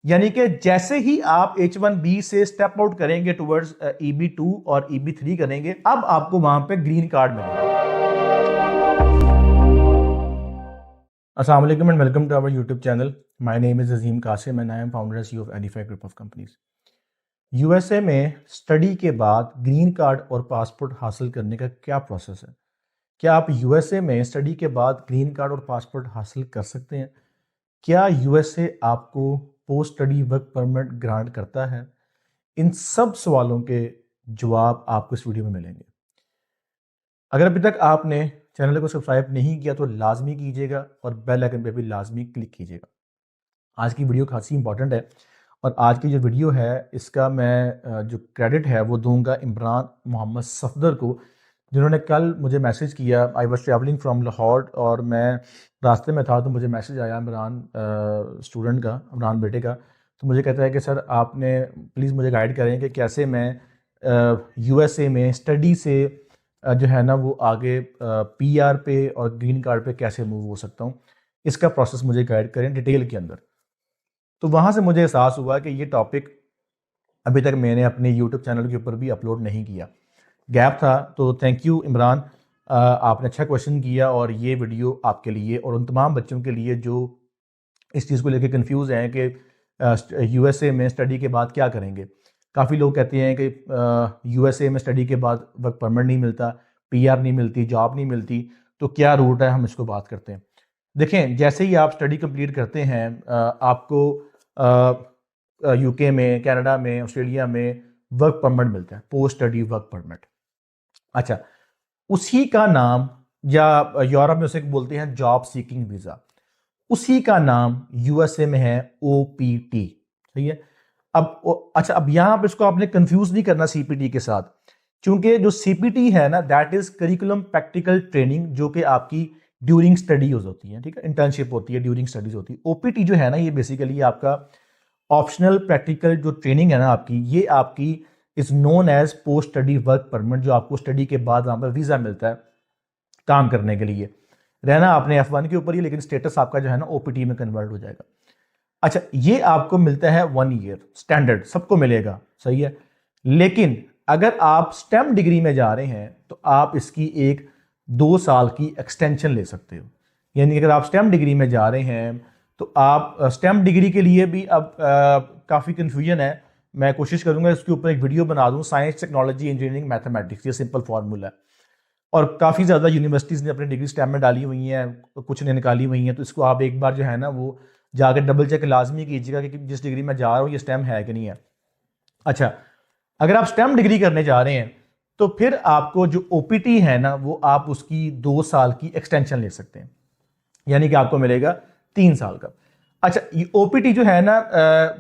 यानी कि जैसे ही आप H1B से स्टेप आउट करेंगे टुवर्ड्स EB2 और EB3 करेंगे, अब आपको वहां पे ग्रीन कार्ड मिलेगा। अस्सलाम वालेकुम and welcome to our YouTube channel. My name is Azeem Qasim and I am founder CEO of Edify group of companies. USA में स्टडी के बाद ग्रीन कार्ड और पासपोर्ट हासिल करने का क्या प्रोसेस है? क्या आप यूएसए में स्टडी के बाद ग्रीन कार्ड और पासपोर्ट हासिल कर सकते हैं? क्या यूएसए आपको post study work permit grant करता है? इन सब सवालों के जवाब आपको इस वीडियो में मिलेंगे। अगर अभी तक आपने चैनल को सब्सक्राइब नहीं किया तो लाजमी कीजिएगा और बेल आइकन पे भी लाजमी क्लिक कीजिएगा। आज की वीडियो खासी इंपॉर्टेंट है और आज की जो वीडियो है इसका मैं जो क्रेडिट है वो दूंगा इमरान मोहम्मद सफदर को, जिन्होंने कल मुझे मैसेज किया। I was travelling from Lahore और मैं रास्ते में था तो मुझे मैसेज आया इमरान स्टूडेंट का, इमरान बेटे का। तो मुझे कहता है कि सर आपने प्लीज़ मुझे गाइड करें कि कैसे मैं यूएसए में स्टडी से जो है ना वो आगे PR पे और ग्रीन कार्ड पे कैसे मूव हो सकता हूँ। इसका प्रोसेस मुझे गाइड करें डिटेल के अंदर। तो वहाँ से मुझे एहसास हुआ कि ये टॉपिक अभी तक मैंने अपने यूट्यूब चैनल के ऊपर भी अपलोड नहीं किया, गैप था। तो थैंक यू इमरान, आपने अच्छा क्वेश्चन किया और ये वीडियो आपके लिए और उन तमाम बच्चों के लिए जो इस चीज़ को लेकर कंफ्यूज हैं कि यूएसए में स्टडी के बाद क्या करेंगे। काफ़ी लोग कहते हैं कि यूएसए में स्टडी के बाद वर्क परमिट नहीं मिलता, PR नहीं मिलती, जॉब नहीं मिलती, तो क्या रूट है, हम इसको बात करते हैं। देखें, जैसे ही आप स्टडी कंप्लीट करते हैं आपको UK में, कनाडा में, ऑस्ट्रेलिया में वर्क परमिट मिलता है, पोस्ट स्टडी वर्क परमिट। अच्छा, उसी का नाम, या यूरोप में उसे बोलते हैं जॉब सीकिंग वीज़ा, उसी का नाम यूएसए में है OPT। सही है। अच्छा, अब यहाँ पर इसको आपने कंफ्यूज नहीं करना CPT के साथ, क्योंकि जो CPT है ना that is curriculum practical training, जो कि आपकी ड्यूरिंग स्टडीज होती है, ठीक है, इंटर्नशिप होती है, ड्यूरिंग स्टडीज होती है। OPT जो है ना ये बेसिकली आपका ऑप्शनल प्रैक्टिकल जो ट्रेनिंग है ना आपकी, ये आपकी is known as post study work permit, जो आपको स्टडी के बाद वहां पर वीजा मिलता है काम करने के लिए। रहना आपने F1 के ऊपर ही, लेकिन स्टेटस आपका जो है ना OPT में कन्वर्ट हो जाएगा। अच्छा, ये आपको मिलता है 1 ईयर स्टैंडर्ड, सबको मिलेगा, सही है। लेकिन अगर आप स्टेम डिग्री में जा रहे हैं तो आप इसकी एक 2 साल की एक्सटेंशन ले सकते हो। यानी अगर आप स्टेम डिग्री में जा रहे हैं तो आप स्टेम डिग्री के लिए भी अब काफ़ी कन्फ्यूजन है। मैं कोशिश करूंगा इसके ऊपर एक वीडियो बना दूं, साइंस, टेक्नोलॉजी, इंजीनियरिंग, मैथमेटिक्स, ये सिंपल फार्मूला है। और काफ़ी ज़्यादा यूनिवर्सिटीज़ ने अपनी डिग्री स्टेम में डाली हुई हैं, कुछ ने निकाली हुई हैं। तो इसको आप एक बार जो है ना वो जाकर डबल चेक लाजमी कीजिएगा कि जिस डिग्री में जा रहा हूँ ये स्टेम है कि नहीं है। अच्छा, अगर आप स्टेम डिग्री करने जा रहे हैं तो फिर आपको जो OPT है ना वो आप उसकी 2 साल की एक्सटेंशन ले सकते हैं, यानी कि आपको मिलेगा 3 साल का। अच्छा, ये OPT जो है ना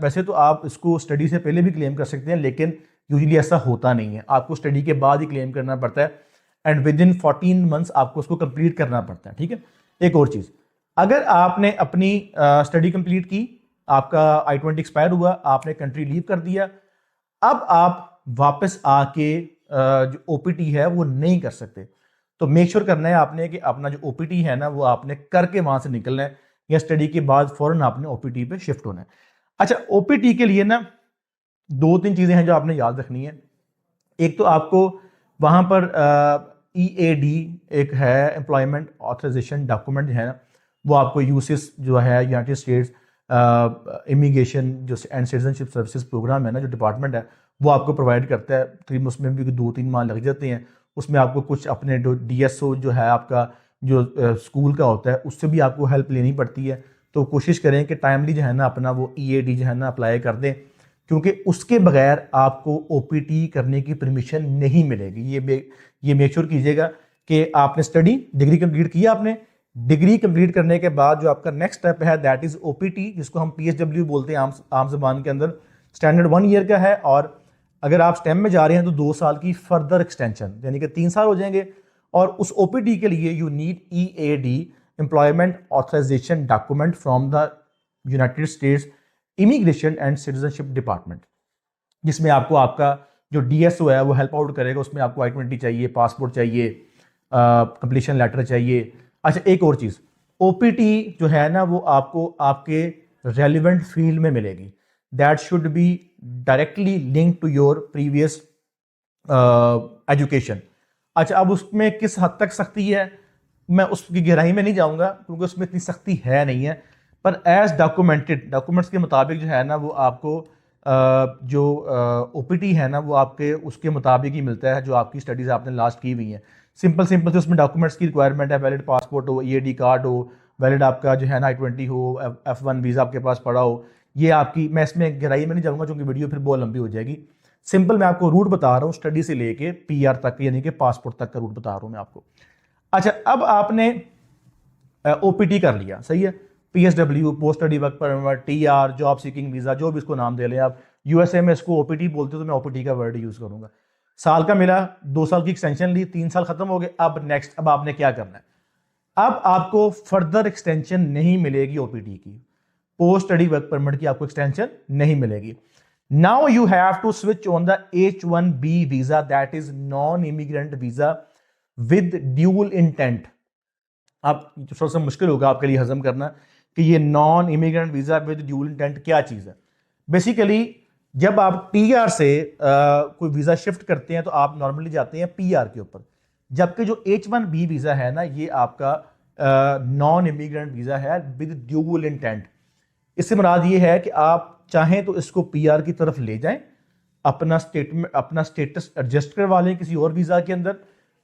वैसे तो आप इसको स्टडी से पहले भी क्लेम कर सकते हैं, लेकिन यूजुअली ऐसा होता नहीं है, आपको स्टडी के बाद ही क्लेम करना पड़ता है एंड विद इन 14 मंथ्स आपको उसको कंप्लीट करना पड़ता है, ठीक है। एक और चीज़, अगर आपने अपनी स्टडी कंप्लीट की, आपका I-20 एक्सपायर हुआ, आपने कंट्री लीव कर दिया, अब आप वापस आके जो OPT है वो नहीं कर सकते। तो मेक श्योर करना है आपने कि अपना जो OPT है ना वो आपने करके वहां से निकलना है, या स्टडी के बाद फौरन आपने OPT पे शिफ्ट होना है। अच्छा, OPT के लिए ना 2-3 चीजें हैं जो आपने याद रखनी है। एक तो आपको वहां पर EAD एक है, एम्प्लॉयमेंट ऑथराइजेशन डॉक्यूमेंट है ना, वो आपको यूसिस जो है यूनाइटेड स्टेट्स इमिग्रेशन जो एंड सिटीजनशिप सर्विसेज प्रोग्राम है ना, जो डिपार्टमेंट है वो आपको प्रोवाइड करता है। तकरीबन उसमें भी 2-3 माह लग जाते हैं। उसमें आपको कुछ अपने जो DSO जो है आपका जो स्कूल का होता है उससे भी आपको हेल्प लेनी पड़ती है। तो कोशिश करें कि टाइमली जो है ना अपना वो EAD जो है ना अप्लाई कर दें, क्योंकि उसके बगैर आपको OPT करने की परमिशन नहीं मिलेगी। ये मेक श्योर कीजिएगा कि आपने स्टडी डिग्री कंप्लीट किया, आपने डिग्री कंप्लीट करने के बाद जो आपका नेक्स्ट स्टेप है दैट इज OPT, जिसको हम PSW बोलते हैं आम जबान के अंदर। स्टैंडर्ड 1 ईयर का है, और अगर आप स्टेम में जा रहे हैं तो 2 साल की फर्दर एक्सटेंशन, यानी कि 3 साल हो जाएंगे। और उस OPT के लिए you need EAD, employment authorization document from the United states immigration and citizenship department, जिसमें आपको आपका जो DSO है वो हेल्प आउट करेगा। उसमें आपको I-20 चाहिए, पासपोर्ट चाहिए, कंप्लीशन लेटर चाहिए। अच्छा, एक और चीज़, OPT जो है ना वो आपको आपके रेलिवेंट फील्ड में मिलेगी। That should be directly link to your previous education. अच्छा, अब उसमें किस हद तक सख्ती है मैं उसकी गहराई में नहीं जाऊंगा क्योंकि उसमें इतनी सख्ती है नहीं है, पर एज डॉक्यूमेंटेड डॉक्यूमेंट्स के मुताबिक जो है ना वो आपको जो ओपीटी है ना वो आपके उसके मुताबिक ही मिलता है जो आपकी स्टडीज़ आपने लास्ट की हुई हैं। सिंपल सिंपल से उसमें डॉक्यूमेंट्स की रिक्वायरमेंट है, वैलिड पासपोर्ट हो, ईएडी कार्ड हो, वैलिड आपका जो है ना I-20 हो, F1 वीज़ा आपके पास पड़ा हो। ये आपकी, मैं इसमें गहराई में नहीं जाऊंगा क्योंकि वीडियो फिर बहुत लंबी हो जाएगी। सिंपल मैं आपको रूट बता रहा हूँ स्टडी से लेके PR तक, यानी कि पासपोर्ट तक का रूट बता रहा हूँ मैं आपको। अच्छा, अब आपने ओपीटी कर लिया, सही है, PSW post study work permit, TR job seeking visa, जो भी इसको नाम दे लें आप। USA में इसको ओपीटी बोलते हो तो मैं ओपीटी का वर्ड यूज़ करूँगा। साल का मिला, 2 साल की एक्सटेंशन ली, 3 साल खत्म हो गए। अब नेक्स्ट, अब आपने क्या करना है, अब आपको फर्दर एक्सटेंशन नहीं मिलेगी ओपीटी की, पोस्ट स्टडी वर्क परमिट की आपको एक्सटेंशन नहीं मिलेगी। Now you have to switch on the H1B visa, that is non immigrant visa with dual intent. अब थोड़ा सा मुश्किल होगा आपके लिए हजम करना कि ये non immigrant visa with dual intent क्या चीज है। बेसिकली जब आप TR से कोई वीजा शिफ्ट करते हैं तो आप नॉर्मली जाते हैं PR के ऊपर, जबकि जो H1B वीजा है ना ये आपका नॉन इमिग्रेंट वीजा है विद ड्यूल इंटेंट। इससे मुराद ये है कि आप चाहें तो इसको PR की तरफ ले जाएं, अपना स्टेटस एडजस्ट करवा लें किसी और वीजा के अंदर,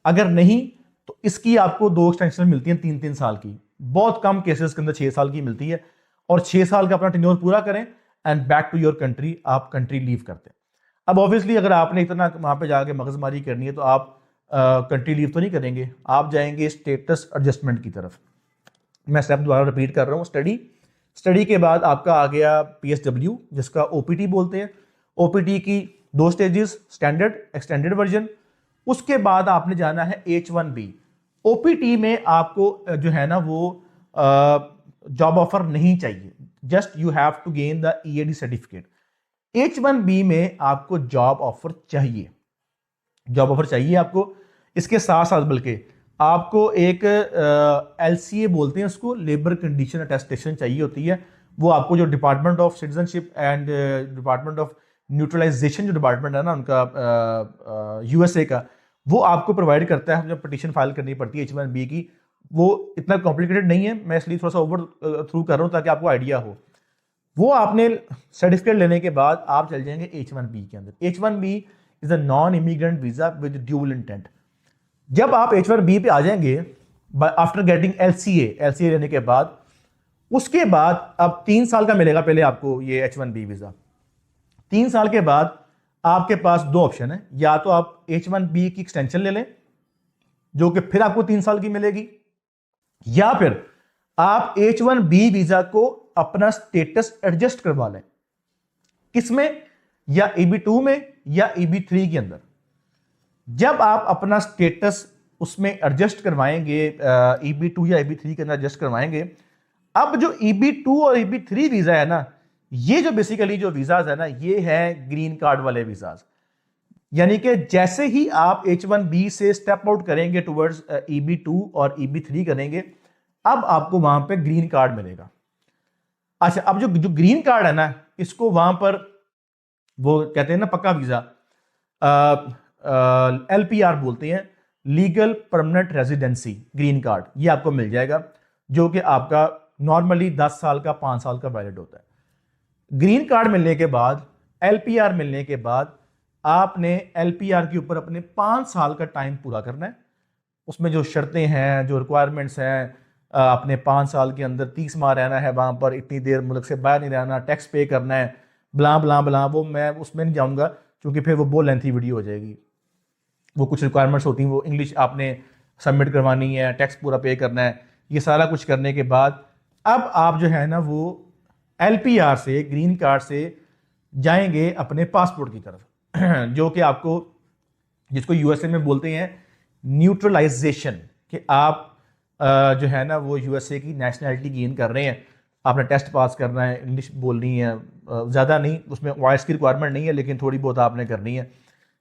अगर नहीं तो इसकी आपको 2 एक्सटेंशन मिलती हैं 3-3 साल की, बहुत कम केसेस के अंदर 6 साल की मिलती है, और 6 साल का अपना टेन्योर पूरा करें and back to your country, आप कंट्री लीव करते हैं। अब ऑब्वियसली अगर आपने इतना वहां पे जाके मगजमारी करनी है तो आप कंट्री लीव तो नहीं करेंगे, आप जाएंगे स्टेटस एडजस्टमेंट की तरफ। मैं स्टेप दोबारा रिपीट कर रहा हूँ। स्टडी के बाद आपका आ गया PSW जिसका OPT बोलते हैं। OPT की 2 स्टेजेस, स्टैंडर्ड, एक्सटेंडेड वर्जन। उसके बाद आपने जाना है H1B। OPT में आपको जो है ना वो जॉब ऑफर नहीं चाहिए, just you have to gain the EAD certificate. H1B में आपको जॉब ऑफर चाहिए, जॉब ऑफर चाहिए आपको। इसके साथ साथ बल्कि आपको एक LCA बोलते हैं उसको, लेबर कंडीशन अटेस्टेशन चाहिए होती है। वो आपको जो department of citizenship and department of naturalization जो डिपार्टमेंट है ना उनका USA का, वो आपको प्रोवाइड करता है जब पिटीशन फाइल करनी पड़ती है H1B की। वो इतना कॉम्प्लिकेटेड नहीं है, मैं इसलिए थोड़ा सा ओवर थ्रू कर रहा हूँ ताकि आपको आइडिया हो। वो आपने सर्टिफिकेट लेने के बाद आप चल जाएंगे H1B के अंदर। H1B is a non immigrant visa with dual intent. जब आप H1B पे आ जाएंगे आफ्टर गेटिंग LCA लेने के बाद, उसके बाद अब 3 साल का मिलेगा पहले आपको ये H1B वीजा। 3 साल के बाद आपके पास 2 ऑप्शन है, या तो आप H1B की एक्सटेंशन ले लें जो कि फिर आपको 3 साल की मिलेगी, या फिर आप H1B वीजा को अपना स्टेटस एडजस्ट करवा लें। किसमें? या EB2 में या EB3 के अंदर। जब आप अपना स्टेटस उसमें एडजस्ट करवाएंगे, EB2 या EB3 के अंदर एडजस्ट करवाएंगे, अब जो EB2 और EB3 वीजा है ना, ये जो बेसिकली जो वीजाज है ना, ये है ग्रीन कार्ड वाले वीजाज। यानी कि जैसे ही आप H1B से स्टेप आउट करेंगे टुवर्ड्स EB2 और EB3 करेंगे, अब आपको वहां पे ग्रीन कार्ड मिलेगा। अच्छा, अब जो ग्रीन कार्ड है ना, इसको वहां पर वो कहते हैं ना पक्का वीजा, LPR बोलते हैं, legal permanent residency green card, ये आपको मिल जाएगा, जो कि आपका नॉर्मली 10 साल का 5 साल का वैलिड होता है। ग्रीन कार्ड मिलने के बाद, LPR मिलने के बाद, आपने LPR के ऊपर अपने 5 साल का टाइम पूरा करना है। उसमें जो शर्तें हैं, जो रिक्वायरमेंट्स हैं, आपने 5 साल के अंदर 30 माह रहना है वहां पर, इतनी देर मुल्क से बाहर नहीं रहना, टैक्स पे करना है, ब्ला ब्ला ब्ला, वो मैं उसमें नहीं जाऊंगा क्योंकि फिर वो बहुत लेंथी वीडियो हो जाएगी। वो कुछ रिक्वायरमेंट्स होती हैं, वो इंग्लिश आपने सबमिट करवानी है, टैक्स पूरा पे करना है, ये सारा कुछ करने के बाद अब आप जो है ना वो LPR से, ग्रीन कार्ड से जाएंगे अपने पासपोर्ट की तरफ जो कि आपको, जिसको USA में बोलते हैं न्यूट्रलाइजेशन, कि आप जो है ना वो USA की नेशनैलिटी गेन कर रहे हैं। आपने टेस्ट पास करना है, इंग्लिश बोलनी है, ज़्यादा नहीं, उसमें वॉइस की रिक्वायरमेंट नहीं है, लेकिन थोड़ी बहुत आपने करनी है।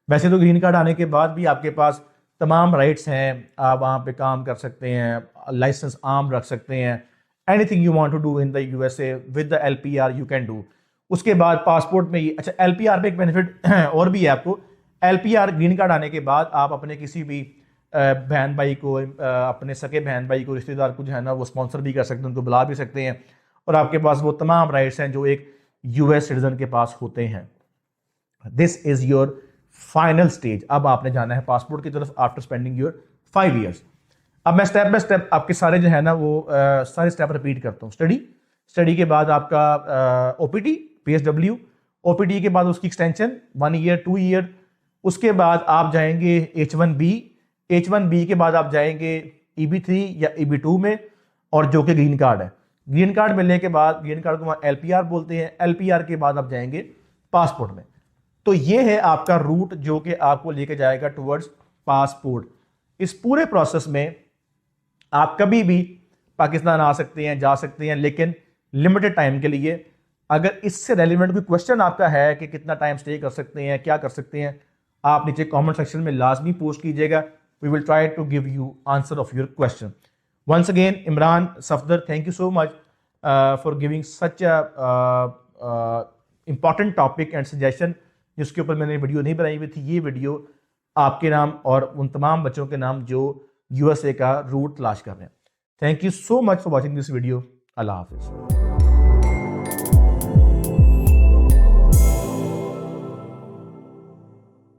वैसे तो ग्रीन कार्ड आने के बाद भी आपके पास तमाम राइट्स हैं, आप वहाँ पे काम कर सकते हैं, लाइसेंस आम रख सकते हैं, anything you want to do in the USA with the LPR you can do. उसके बाद पासपोर्ट में ये, अच्छा LPR पे एक बेनिफिट और भी है आपको। LPR ग्रीन कार्ड आने के बाद आप अपने किसी भी बहन भाई को, अपने सके बहन भाई को, रिश्तेदार को जो है ना वो स्पॉन्सर भी कर सकते हैं, उनको बुला भी सकते हैं, और आपके पास वो तमाम राइट्स हैं जो एक US सिटीजन के पास होते हैं। This is your final stage. अब आपने जाना है पासपोर्ट की तरफ आफ्टर स्पेंडिंग योर 5 years। अब मैं स्टेप बाय स्टेप आपके सारे जो है ना वो सारे स्टेप रिपीट करता हूँ। स्टडी के बाद आपका OPT PSW, OPT के बाद उसकी एक्सटेंशन 1 year 2 year, उसके बाद आप जाएंगे H1B के बाद आप जाएंगे EB3 या EB2 में, और जो कि ग्रीन कार्ड है। ग्रीन कार्ड मिलने के बाद, ग्रीन कार्ड को LPR बोलते हैं, LPR के बाद आप जाएंगे पासपोर्ट में। तो ये है आपका रूट जो कि आपको लेके जाएगा टुवर्ड्स पासपोर्ट। इस पूरे प्रोसेस में आप कभी भी पाकिस्तान आ सकते हैं, जा सकते हैं, लेकिन लिमिटेड टाइम के लिए। अगर इससे रेलिवेंट कोई क्वेश्चन आपका है कि कितना टाइम स्टे कर सकते हैं, क्या कर सकते हैं, आप नीचे कमेंट सेक्शन में लाजमी पोस्ट कीजिएगा। We will try to give you answer of your question. Once again Imran Safdar, thank you so much for giving such important topic and suggestion, जिसके ऊपर मैंने वीडियो नहीं बनाई हुई थी। ये वीडियो आपके नाम और उन तमाम बच्चों के नाम जो USA का रूट तलाश कर रहे हैं। Thank you so much for watching this video. Allah हाफिज़।